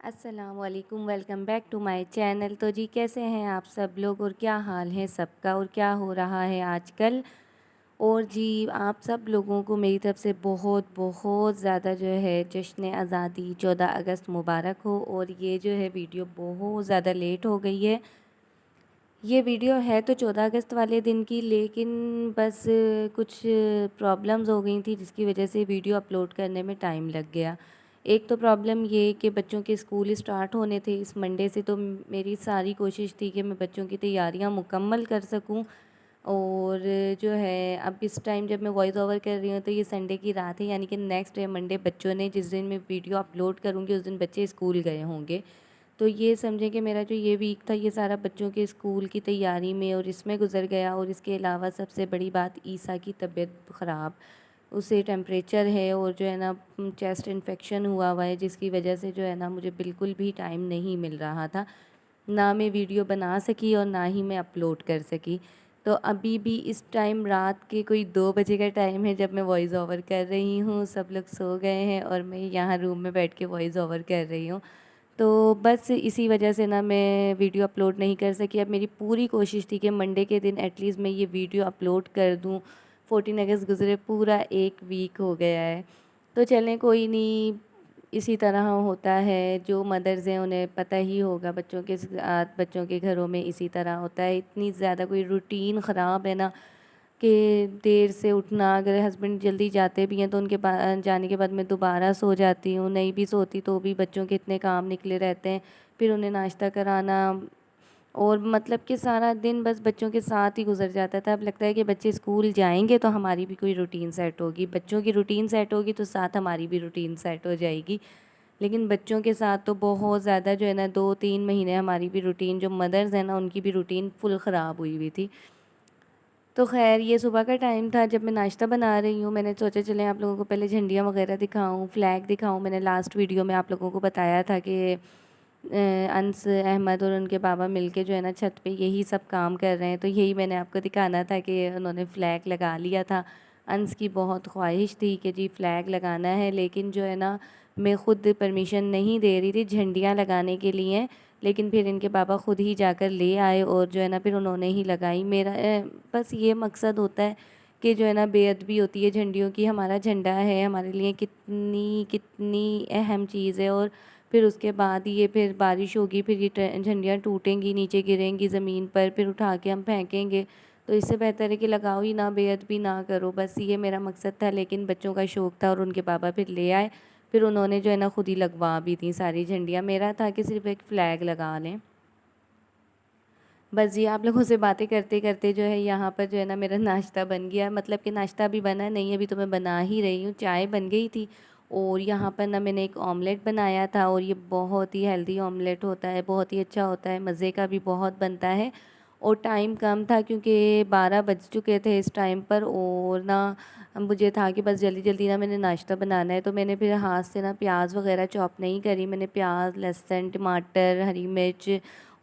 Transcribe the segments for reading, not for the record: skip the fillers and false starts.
अस्सलामुअलैकुम, welcome back to my channel. तो जी कैसे हैं आप सब लोग और क्या हाल है सबका और क्या हो रहा है आजकल। और जी आप सब लोगों को मेरी तरफ से बहुत बहुत ज़्यादा जो है जश्न आज़ादी 14 अगस्त मुबारक हो। और ये जो है वीडियो बहुत ज़्यादा लेट हो गई है। ये वीडियो है तो 14 अगस्त वाले दिन की, लेकिन बस कुछ प्रॉब्लम्स हो गई थी जिसकी वजह से वीडियो अपलोड करने में टाइम लग गया। एक तो प्रॉब्लम ये कि बच्चों के स्कूल स्टार्ट होने थे इस मंडे से, तो मेरी सारी कोशिश थी कि मैं बच्चों की तैयारियां मुकम्मल कर सकूं। और जो है अब इस टाइम जब मैं वॉइस ओवर कर रही हूँ तो ये संडे की रात है, यानी कि नेक्स्ट डे मंडे बच्चों ने, जिस दिन मैं वीडियो अपलोड करूँगी उस दिन बच्चे स्कूल गए होंगे। तो ये समझें कि मेरा जो ये वीक था ये सारा बच्चों के स्कूल की तैयारी में और इसमें गुजर गया। और इसके अलावा सबसे बड़ी बात, ईसा की तबीयत ख़राब, उसे टेम्परेचर है और जो है ना चेस्ट इन्फेक्शन हुआ हुआ है, जिसकी वजह से जो है ना मुझे बिल्कुल भी टाइम नहीं मिल रहा था। ना मैं वीडियो बना सकी और ना ही मैं अपलोड कर सकी। तो अभी भी इस टाइम रात के कोई 2 बजे का टाइम है जब मैं वॉइस ओवर कर रही हूँ। सब लोग सो गए हैं और मैं यहाँ रूम में बैठ के वॉइस ओवर कर रही हूँ। तो बस इसी वजह से ना मैं वीडियो अपलोड नहीं कर सकी। अब मेरी पूरी कोशिश थी कि मंडे के दिन एटलीस्ट मैं ये वीडियो अपलोड कर दूँ। 14 अगस्त गुज़रे, पूरा 1 वीक हो गया है। तो चलें कोई नहीं, इसी तरह होता है। जो मदर्स हैं उन्हें पता ही होगा, बच्चों के साथ बच्चों के घरों में इसी तरह होता है। इतनी ज़्यादा कोई रूटीन ख़राब है ना कि देर से उठना, अगर हस्बैंड जल्दी जाते भी हैं तो उनके जाने के बाद मैं दोबारा सो जाती हूँ, नहीं भी सोती तो भी बच्चों के इतने काम निकले रहते हैं। फिर उन्हें नाश्ता कराना, और मतलब कि सारा दिन बस बच्चों के साथ ही गुजर जाता था। अब लगता है कि बच्चे स्कूल जाएंगे तो हमारी भी कोई रूटीन सेट होगी, बच्चों की रूटीन सेट होगी तो साथ हमारी भी रूटीन सेट हो जाएगी। लेकिन बच्चों के साथ तो बहुत ज़्यादा जो है ना 2-3 महीने हमारी भी रूटीन, जो मदर्स हैं ना उनकी भी रूटीन फुल ख़राब हुई हुई थी। तो ख़ैर ये सुबह का टाइम था जब मैं नाश्ता बना रही हूँ। मैंने सोचा चलें आप लोगों को पहले झंडियाँ वगैरह दिखाऊँ, फ्लैग दिखाऊँ। मैंने लास्ट वीडियो में आप लोगों को बताया था कि अंस अहमद और उनके बाबा मिलके जो है ना छत पे यही सब काम कर रहे हैं। तो यही मैंने आपको दिखाना था कि उन्होंने फ़्लैग लगा लिया था। अंस की बहुत ख्वाहिश थी कि जी फ़्लैग लगाना है, लेकिन जो है ना मैं ख़ुद परमिशन नहीं दे रही थी झंडियाँ लगाने के लिए। लेकिन फिर इनके पापा ख़ुद ही जाकर ले आए और जो है ना फिर उन्होंने ही लगाई। मेरा बस ये मकसद होता है कि जो है ना बेअदबी होती है झंडियों की। हमारा झंडा है हमारे लिए कितनी कितनी अहम चीज़ है। और फिर उसके बाद ये फिर बारिश होगी, फिर ये झंडियाँ टूटेंगी, नीचे गिरेंगी ज़मीन पर, फिर उठा के हम फेंकेंगे। तो इससे बेहतर है कि लगाओ ही ना, बेअदबी ना करो। बस ये मेरा मकसद था, लेकिन बच्चों का शौक़ था और उनके पापा फिर ले आए। फिर उन्होंने जो है ना खुद ही लगवा भी थी सारी झंडियाँ। मेरा था कि सिर्फ़ एक फ़्लैग लगा लें। बस जी आप लोगों से बातें करते करते जो है यहाँ पर जो है ना मेरा नाश्ता बन गया। मतलब कि नाश्ता अभी बना नहीं, अभी तो मैं बना ही रही हूँ। चाय बन गई थी और यहाँ पर ना मैंने एक ऑमलेट बनाया था, और ये बहुत ही हेल्दी ऑमलेट होता है, बहुत ही अच्छा होता है, मज़े का भी बहुत बनता है। और टाइम कम था क्योंकि 12 बज चुके थे इस टाइम पर, और ना मुझे था कि बस जल्दी जल्दी ना मैंने नाश्ता बनाना है। तो मैंने फिर हाथ से ना प्याज वगैरह चॉप नहीं करी। मैंने प्याज, लहसुन, टमाटर, हरी मिर्च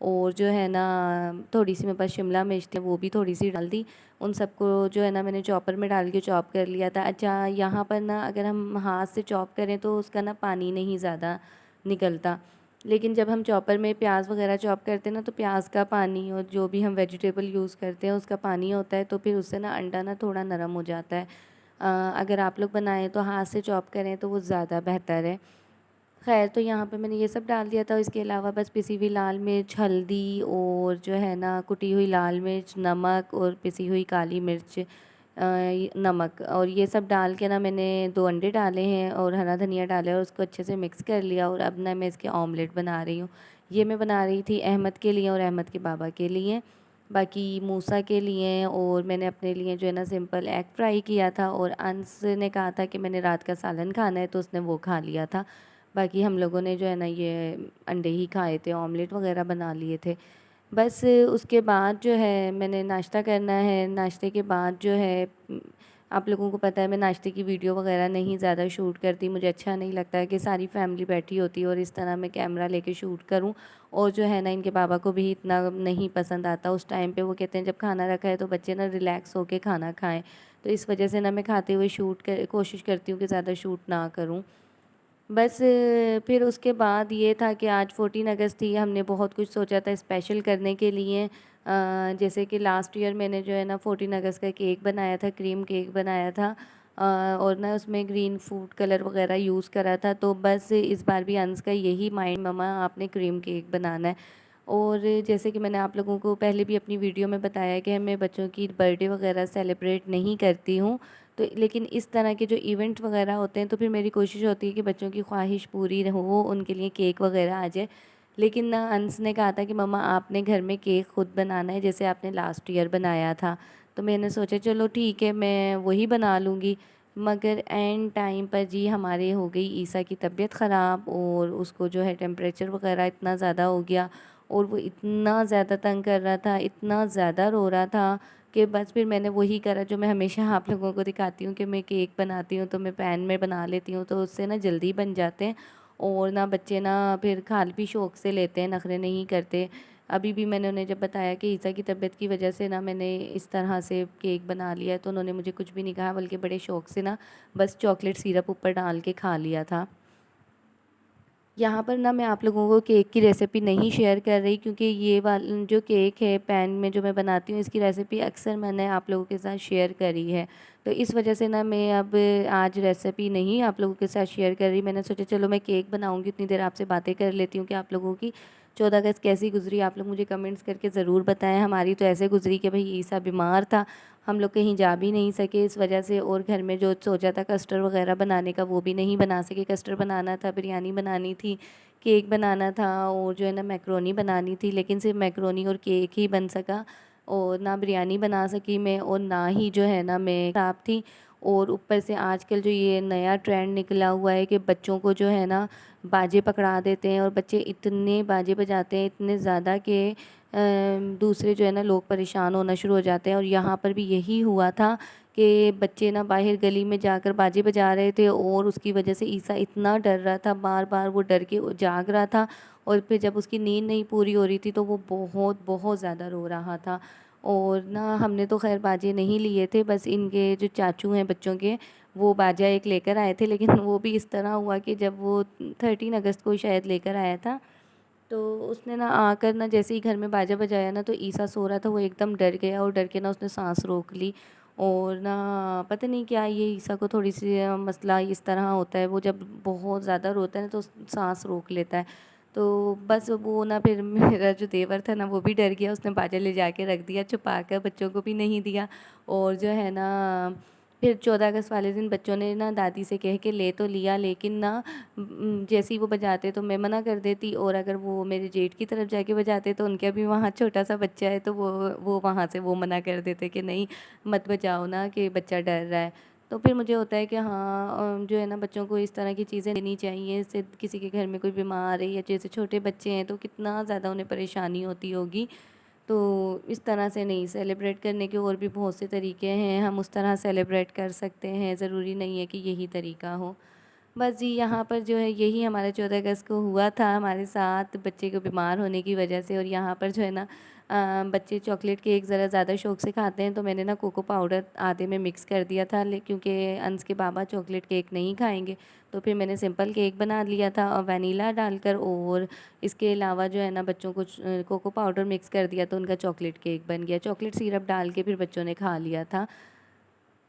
और जो है ना थोड़ी सी मेरे पास शिमला मिर्च थी, वो भी थोड़ी सी डाल दी। उन सबको जो है ना मैंने चॉपर में डाल के चॉप कर लिया था। अच्छा यहाँ पर ना अगर हम हाथ से चॉप करें तो उसका ना पानी नहीं ज़्यादा निकलता, लेकिन जब हम चॉपर में प्याज वगैरह चॉप करते हैं ना तो प्याज का पानी और जो भी हम वेजिटेबल यूज़ करते हैं उसका पानी होता है, तो फिर उससे ना अंडा ना थोड़ा नरम हो जाता है। अगर आप लोग बनाएं तो हाथ से चॉप करें तो वो ज़्यादा बेहतर है। ख़ैर तो यहाँ पे मैंने ये सब डाल दिया था। इसके अलावा बस पिसी हुई लाल मिर्च, हल्दी और जो है ना कुटी हुई लाल मिर्च, नमक और पिसी हुई काली मिर्च, नमक, और ये सब डाल के ना मैंने 2 अंडे डाले हैं और हरा धनिया डाला है और उसको अच्छे से मिक्स कर लिया। और अब ना मैं इसके ऑमलेट बना रही हूँ। ये मैं बना रही थी अहमद के लिए और अहमद के बाबा के लिए, बाकी मूसा के लिए और मैंने अपने लिए जो है ना सिंपल एग फ्राई किया था। और अंस ने कहा था कि मैंने रात का सालन खाना है तो उसने वो खा लिया था। बाकी हम लोगों ने जो है ना ये अंडे ही खाए थे, ऑमलेट वगैरह बना लिए थे। बस उसके बाद जो है मैंने नाश्ता करना है। नाश्ते के बाद जो है आप लोगों को पता है मैं नाश्ते की वीडियो वगैरह नहीं ज़्यादा शूट करती। मुझे अच्छा नहीं लगता है कि सारी फैमिली बैठी होती है और इस तरह मैं कैमरा लेके शूट करूं। और जो है ना इनके पापा को भी इतना नहीं पसंद आता उस टाइम पे। वो कहते हैं जब खाना रखा है तो बच्चे ना रिलैक्स होके खाना खाएं। तो इस वजह से ना मैं खाते हुए शूट कर कोशिश करती हूँ कि ज़्यादा शूट ना करूँ। बस फिर उसके बाद ये था कि आज 14 अगस्त थी, हमने बहुत कुछ सोचा था स्पेशल करने के लिए। जैसे कि लास्ट ईयर मैंने जो है ना 14 अगस्त का केक बनाया था, क्रीम केक बनाया था, और ना उसमें ग्रीन फूड कलर वगैरह यूज़ करा था। तो बस इस बार भी अंश का यही माइंड, मम्मा आपने क्रीम केक बनाना है। और जैसे कि मैंने आप लोगों को पहले भी अपनी वीडियो में बताया कि मैं बच्चों की बर्थडे वगैरह सेलिब्रेट नहीं करती हूँ, तो लेकिन इस तरह के जो इवेंट वगैरह होते हैं तो फिर मेरी कोशिश होती है कि बच्चों की ख्वाहिश पूरी हो, उनके लिए केक वगैरह आ जाए। लेकिन ना अंश ने कहा था कि मम्मा आपने घर में केक खुद बनाना है जैसे आपने लास्ट ईयर बनाया था। तो मैंने सोचा चलो ठीक है, मैं वही बना लूँगी। मगर एंड टाइम पर जी हमारे हो गई ईसा की तबीयत ख़राब, और उसको जो है टेम्परेचर वगैरह इतना ज़्यादा हो गया, और वो इतना ज़्यादा तंग कर रहा था, इतना ज़्यादा रो रहा था कि बस फिर मैंने वही करा जो मैं हमेशा आप लोगों को दिखाती हूँ कि मैं केक बनाती हूँ तो मैं पैन में बना लेती हूँ, तो उससे ना जल्दी बन जाते हैं, और ना बच्चे ना फिर खा भी शौक़ से लेते हैं, नखरे नहीं करते। अभी भी मैंने उन्हें जब बताया कि ईसा की तबीयत की वजह से ना मैंने इस तरह से केक बना लिया है, तो उन्होंने मुझे कुछ भी नहीं कहा, बल्कि बड़े शौक़ से ना बस चॉकलेट सिरप ऊपर डाल के खा लिया था। यहाँ पर ना मैं आप लोगों को केक की रेसिपी नहीं शेयर कर रही, क्योंकि ये वाला जो केक है पैन में जो मैं बनाती हूँ, इसकी रेसिपी अक्सर मैंने आप लोगों के साथ शेयर करी है। तो इस वजह से ना मैं अब आज रेसिपी नहीं आप लोगों के साथ शेयर कर रही। मैंने सोचा चलो मैं केक बनाऊँगी, उतनी देर आपसे बातें कर लेती हूँ कि आप लोगों की 14 अगस्त कैसी गुज़री, आप लोग मुझे कमेंट्स करके ज़रूर बताएँ। हमारी तो ऐसे गुज़री कि भई ईसा बीमार था, हम लोग कहीं जा भी नहीं सके इस वजह से, और घर में जो सोचा था कस्टर्ड वगैरह बनाने का वो भी नहीं बना सके। कस्टर्ड बनाना था, बिरयानी बनानी थी, केक बनाना था, और जो है ना मैकरोनी बनानी थी, लेकिन सिर्फ मैकरोनी और केक ही बन सका, और ना बिरयानी बना सकी मैं, और ना ही जो है ना मैं ख़राब थी। और ऊपर से आजकल जो ये नया ट्रेंड निकला हुआ है कि बच्चों को जो है ना बाजे पकड़ा देते हैं, और बच्चे इतने बाजे बजाते हैं इतने ज़्यादा कि दूसरे जो है ना लोग परेशान होना शुरू हो जाते हैं। और यहाँ पर भी यही हुआ था कि बच्चे ना बाहर गली में जाकर बाजे बजा रहे थे, और उसकी वजह से ईसा इतना डर रहा था, बार बार वो डर के जाग रहा था, और फिर जब उसकी नींद नहीं पूरी हो रही थी तो वो बहुत बहुत ज़्यादा रो रहा था। और ना हमने तो खैर बाजे नहीं लिए थे, बस इनके जो चाचू हैं बच्चों के, वो बाजा एक लेकर आए थे, लेकिन वो भी इस तरह हुआ कि जब वो 13 अगस्त को शायद लेकर आया था, तो उसने ना आकर ना जैसे ही घर में बाजा बजाया ना, तो ईसा सो रहा था, वो एकदम डर गया, और डर के ना उसने सांस रोक ली। और ना पता नहीं क्या ये ईसा को थोड़ी सी मसला इस तरह होता है, वो जब बहुत ज़्यादा रोता है ना तो सांस रोक लेता है। तो बस वो ना फिर मेरा जो देवर था ना वो भी डर गया, उसने बाजा ले जाके रख दिया छुपा कर, बच्चों को भी नहीं दिया। और जो है ना फिर 14 अगस्त वाले दिन बच्चों ने ना दादी से कह के ले तो लिया, लेकिन ना जैसे ही वो बजाते तो मैं मना कर देती, और अगर वो मेरे जेठ की तरफ जाके बजाते तो उनका भी वहाँ छोटा-सा बच्चा है, तो वो वहाँ से वो मना कर देते कि नहीं मत बजाओ ना कि बच्चा डर रहा है। तो फिर मुझे होता है कि हाँ जो है ना बच्चों को इस तरह की चीज़ें देनी चाहिए। इससे किसी के घर में कोई बीमार है या जैसे छोटे बच्चे हैं तो कितना ज़्यादा उन्हें परेशानी होती होगी। तो इस तरह से नहीं, सेलिब्रेट करने के और भी बहुत से तरीके हैं, हम उस तरह सेलिब्रेट कर सकते हैं, ज़रूरी नहीं है कि यही तरीका हो। बस जी यहाँ पर जो है यही हमारे 14 अगस्त को हुआ था हमारे साथ, बच्चे को बीमार होने की वजह से। और यहाँ पर जो है ना बच्चे चॉकलेट केक ज़रा ज़्यादा शौक से खाते हैं, तो मैंने ना कोको पाउडर आधे में मिक्स कर दिया था, क्योंकि अंश के बाबा चॉकलेट केक नहीं खाएंगे, तो फिर मैंने सिंपल केक बना लिया था और वनीला डालकर, और इसके अलावा जो है ना बच्चों को कोको पाउडर मिक्स कर दिया तो उनका चॉकलेट केक बन गया। चॉकलेट सिरप डाल के फिर बच्चों ने खा लिया था।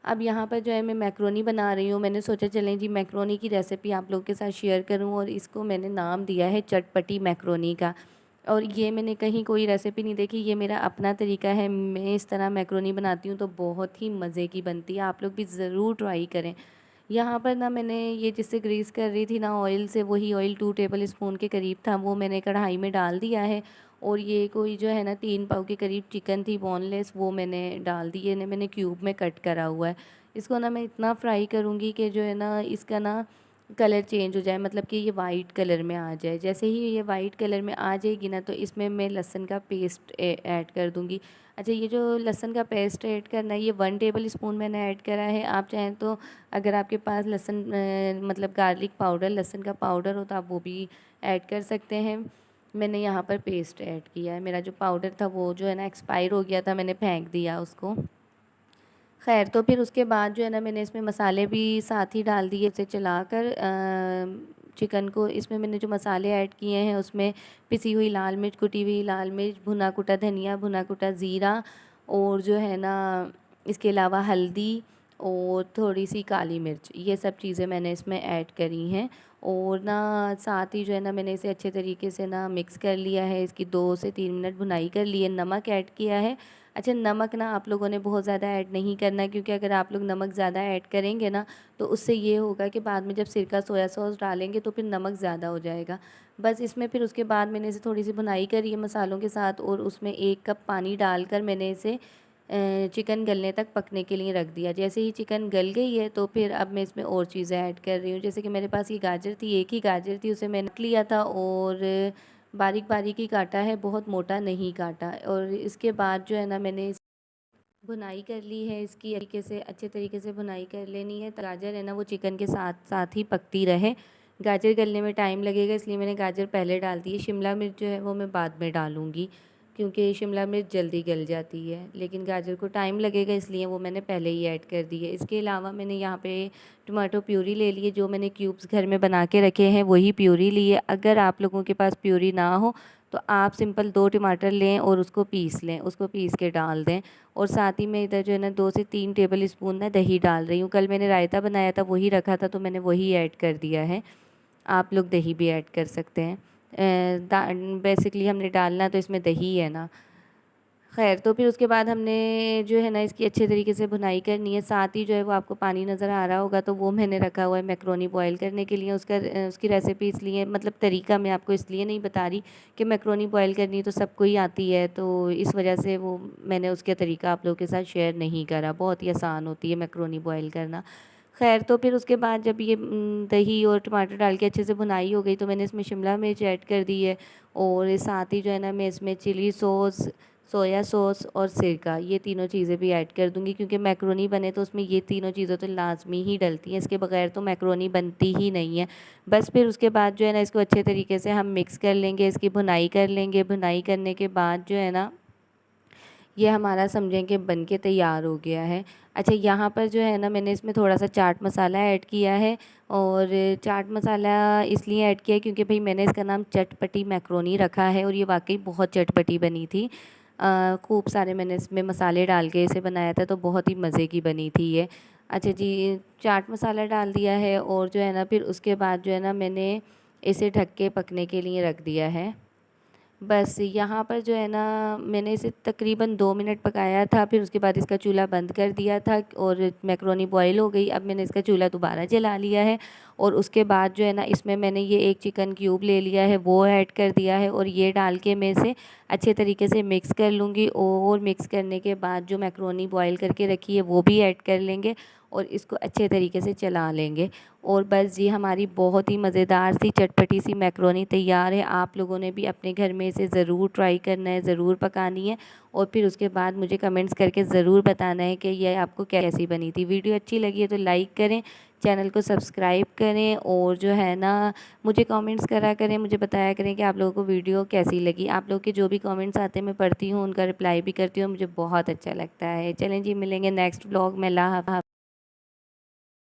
अब यहाँ पर जो है मैं मैक्रोनी बना रही हूँ। मैंने सोचा चलें जी मैक्रोनी की रेसिपी आप लोग के साथ शेयर करूँ, और इसको मैंने नाम दिया है चटपटी मैक्रोनी का। और ये मैंने कहीं कोई रेसिपी नहीं देखी, ये मेरा अपना तरीका है। मैं इस तरह मैक्रोनी बनाती हूँ तो बहुत ही मज़े की बनती है, आप लोग भी ज़रूर ट्राई करें। यहाँ पर ना मैंने ये जिससे ग्रीस कर रही थी ना ऑयल से, वही ऑयल 2 टेबल स्पून के करीब था, वो मैंने कढ़ाई में डाल दिया है। और ये कोई जो है ना 3 पाव के करीब चिकन थी बोनलेस, वो मैंने डाल दी है, ने मैंने क्यूब में कट करा हुआ है। इसको ना मैं इतना फ्राई करूँगी कि जो है ना इसका ना कलर चेंज हो जाए, मतलब कि ये वाइट कलर में आ जाए। जैसे ही ये वाइट कलर में आ जाएगी ना, तो इसमें मैं लहसुन का पेस्ट ऐड कर दूँगी। अच्छा, ये जो लहसुन का पेस्ट ऐड करना है, ये 1 टेबल स्पून मैंने ऐड करा है। आप चाहें तो अगर आपके पास लहसुन मतलब गार्लिक पाउडर, लहसुन का पाउडर हो तो आप वो भी ऐड कर सकते हैं। मैंने यहाँ पर पेस्ट ऐड किया है। मेरा जो पाउडर था वो जो है ना एक्सपायर हो गया था, मैंने फेंक दिया उसको। ख़ैर, तो फिर उसके बाद जो है ना मैंने इसमें मसाले भी साथ ही डाल दिए, उसे चलाकर चिकन को इसमें मैंने जो मसाले ऐड किए हैं उसमें पिसी हुई लाल मिर्च, कुटी हुई लाल मिर्च, भुना कुटा धनिया, भुना कुटा ज़ीरा और जो है ना इसके अलावा हल्दी और थोड़ी सी काली मिर्च, ये सब चीज़ें मैंने इसमें ऐड करी हैं। और ना साथ ही जो है ना मैंने इसे अच्छे तरीके से ना मिक्स कर लिया है, इसकी 2 से 3 मिनट भुनाई कर ली है, नमक ऐड किया है। अच्छा, नमक ना आप लोगों ने बहुत ज़्यादा ऐड नहीं करना है, क्योंकि अगर आप लोग नमक ज़्यादा ऐड करेंगे ना तो उससे ये होगा कि बाद में जब सिरका सोया सॉस डालेंगे तो फिर नमक ज़्यादा हो जाएगा। बस इसमें फिर उसके बाद मैंने इसे थोड़ी सी भुनाई करी है मसालों के साथ और उसमें 1 कप पानी डालकर मैंने इसे चिकन गलने तक पकने के लिए रख दिया। जैसे ही चिकन गल गई है तो फिर अब मैं इसमें और चीज़ें ऐड कर रही हूँ। जैसे कि मेरे पास ये गाजर थी, एक ही गाजर थी, उसे मैंने काट लिया था और बारीक-बारीक ही काटा है, बहुत मोटा नहीं काटा। और इसके बाद जो है ना मैंने भुनाई कर ली है इसकी तरीके से, अच्छे तरीके से भुनाई कर लेनी है। गाजर है ना वो चिकन के साथ साथ ही पकती रहे। गाजर गलने में टाइम लगेगा, इसलिए मैंने गाजर पहले डाल दी है। शिमला मिर्च जो है वो मैं बाद में डालूँगी, क्योंकि शिमला मिर्च जल्दी गल जाती है, लेकिन गाजर को टाइम लगेगा इसलिए वो मैंने पहले ही ऐड कर दी है। इसके अलावा मैंने यहाँ पे टमाटो प्यूरी ले ली है, जो मैंने क्यूब्स घर में बना के रखे हैं वही प्यूरी ली है। अगर आप लोगों के पास प्यूरी ना हो तो आप सिंपल 2 टमाटर लें और उसको पीस लें, उसको पीस के डाल दें। और साथ ही में इधर जो है ना 2 से 3 टेबल स्पून ना दही डाल रही हूँ। कल मैंने रायता बनाया था वही रखा था तो मैंने वही ऐड कर दिया है। आप लोग दही भी ऐड कर सकते हैं। बेसिकली हमने डालना तो इसमें दही है ना। ख़ैर, तो फिर उसके बाद हमने जो है ना इसकी अच्छे तरीके से भुनाई करनी है। साथ ही जो है वो आपको पानी नज़र आ रहा होगा तो वो मैंने रखा हुआ है मैक्रोनी बॉयल करने के लिए। उसकी रेसिपी इसलिए, मतलब तरीका मैं आपको इसलिए नहीं बता रही कि मैक्रोनी बॉयल करनी तो सबको ही आती है, तो इस वजह से वो मैंने उसका तरीका आप लोगों के साथ शेयर नहीं करा। बहुत ही आसान होती है मैक्रोनी बॉयल करना। ख़ैर, तो फिर उसके बाद जब ये दही और टमाटर डाल के अच्छे से भुनाई हो गई तो मैंने इसमें शिमला मिर्च ऐड कर दी है। और साथ ही जो है ना मैं इसमें चिली सॉस, सोया सॉस और सिरका, ये तीनों चीज़ें भी ऐड कर दूँगी, क्योंकि मैक्रोनी बने तो उसमें ये तीनों चीज़ें तो लाज़मी ही डलती हैं। इसके बगैर तो मैक्रोनी बनती ही नहीं है। बस फिर उसके बाद जो है ना इसको अच्छे तरीके से हम मिक्स कर लेंगे, इसकी भुनाई कर लेंगे। भुनाई करने के बाद जो है ना ये हमारा समझें कि बन के तैयार हो गया है। अच्छा, यहाँ पर जो है ना मैंने इसमें थोड़ा-सा चाट मसाला ऐड किया है। और चाट मसाला इसलिए ऐड किया है क्योंकि भई मैंने इसका नाम चटपटी मैक्रोनी रखा है और ये वाक़ई बहुत चटपटी बनी थी। खूब सारे मैंने इसमें मसाले डाल के इसे बनाया था तो बहुत ही मज़े की बनी थी ये। अच्छा जी, चाट मसाला डाल दिया है और जो है ना फिर उसके बाद जो है ना मैंने इसे ढक के पकने के लिए रख दिया है। बस यहाँ पर जो है ना मैंने इसे तकरीबन 2 मिनट पकाया था, फिर उसके बाद इसका चूल्हा बंद कर दिया था और मैक्रोनी बॉयल हो गई। अब मैंने इसका चूल्हा दोबारा जला लिया है और उसके बाद जो है ना इसमें मैंने ये 1 चिकन क्यूब ले लिया है, वो ऐड कर दिया है और ये डाल के मैं इसे अच्छे तरीके से मिक्स कर लूँगी। और मिक्स करने के बाद जो मैक्रोनी बॉयल करके रखी है वो भी ऐड कर लेंगे और इसको अच्छे तरीके से चला लेंगे। और बस ये हमारी बहुत ही मज़ेदार सी चटपटी सी मैक्रोनी तैयार है। आप लोगों ने भी अपने घर में इसे ज़रूर ट्राई करना है, ज़रूर पकानी है और फिर उसके बाद मुझे कमेंट्स करके ज़रूर बताना है कि ये आपको कैसी बनी थी। वीडियो अच्छी लगी है तो लाइक करें, चैनल को सब्सक्राइब करें और जो है ना मुझे कमेंट्स करा करें, मुझे बताया करें कि आप लोगों को वीडियो कैसी लगी। आप लोग के जो भी कमेंट्स आते हैं मैं पढ़ती हूँ, उनका रिप्लाई भी करती हूँ, मुझे बहुत अच्छा लगता है। चलें जी, मिलेंगे नेक्स्ट व्लॉग में। अल्लाह हाफ़िज़।